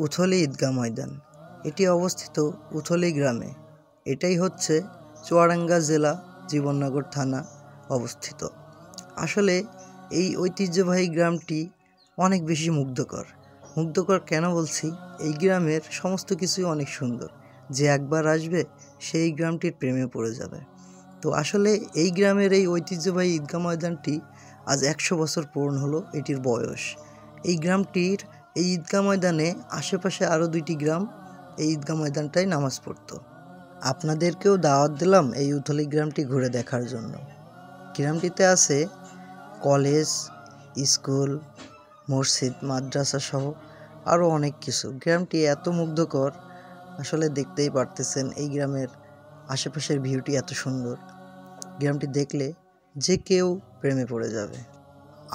উথলি ঈদগাহ ময়দান। এটি অবস্থিত উথলি গ্রামে। এটাই হচ্ছে চুয়াডাঙ্গা জেলা, জীবননগর থানা অবস্থিত। আসলে এই ঐতিহ্যবাহী গ্রামটি অনেক বেশি মুগ্ধকর। কেন বলছি? এই গ্রামের সমস্ত কিছুই অনেক সুন্দর। যে একবার আসবে সেই গ্রামটির প্রেমে পড়ে যাবে। তো আসলে এই গ্রামের এই ঐতিহ্যবাহী ঈদগাহ ময়দানটি আজ 100 বছর পূরণ হলো এটির বয়স। এই গ্রামটির এই ঈদগাহ ময়দানে আশেপাশে আরও 2টি গ্রাম এই ঈদগাহ ময়দানটায় নামাজ পড়তো। আপনাদেরকেও দাওয়াত দিলাম এই উথলি গ্রামটি ঘুরে দেখার জন্য। গ্রামটিতে আছে কলেজ, স্কুল, মসজিদ, মাদ্রাসা সহ আরও অনেক কিছু। গ্রামটি এত মুগ্ধকর, আসলে দেখতেই পারতেছেন এই গ্রামের আশেপাশের ভিউটি এত সুন্দর। গ্রামটি দেখলে যে কেউ প্রেমে পড়ে যাবে।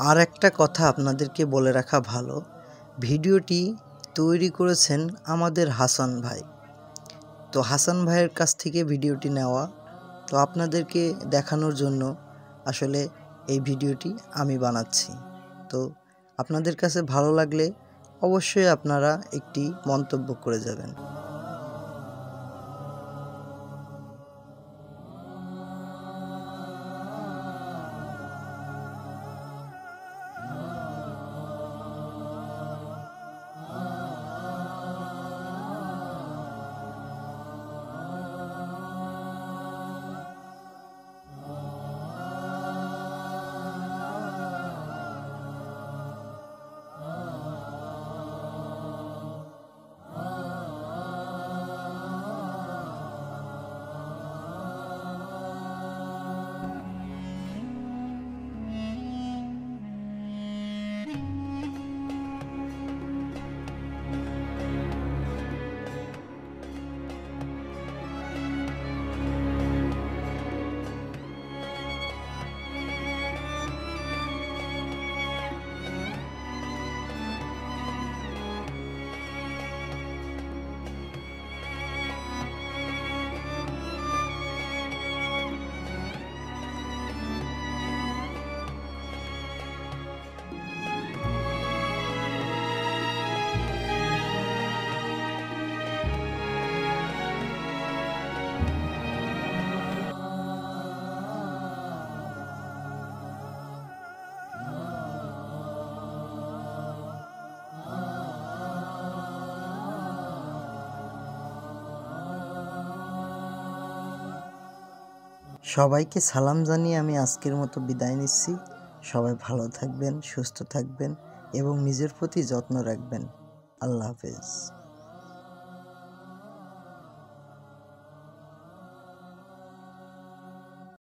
আর একটা কথা আপনাদেরকে বলে রাখা ভালো, ভিডিওটি তৈরি করেছেন আমাদের হাসান ভাই। তো হাসান ভাইয়ের কাছ থেকে ভিডিওটি নেওয়া, তো আপনাদেরকে দেখানোর জন্য আসলে এই ভিডিওটি আমি বানাচ্ছি। তো আপনাদের কাছে ভালো লাগলে অবশ্যই আপনারা একটি মন্তব্য করে যাবেন। সবাইকে সালাম জানিয়ে আমি আজকের মতো বিদায় নিচ্ছি। সবাই ভালো থাকবেন, সুস্থ থাকবেন এবং নিজের প্রতি যত্ন রাখবেন। আল্লাহ হাফেজ।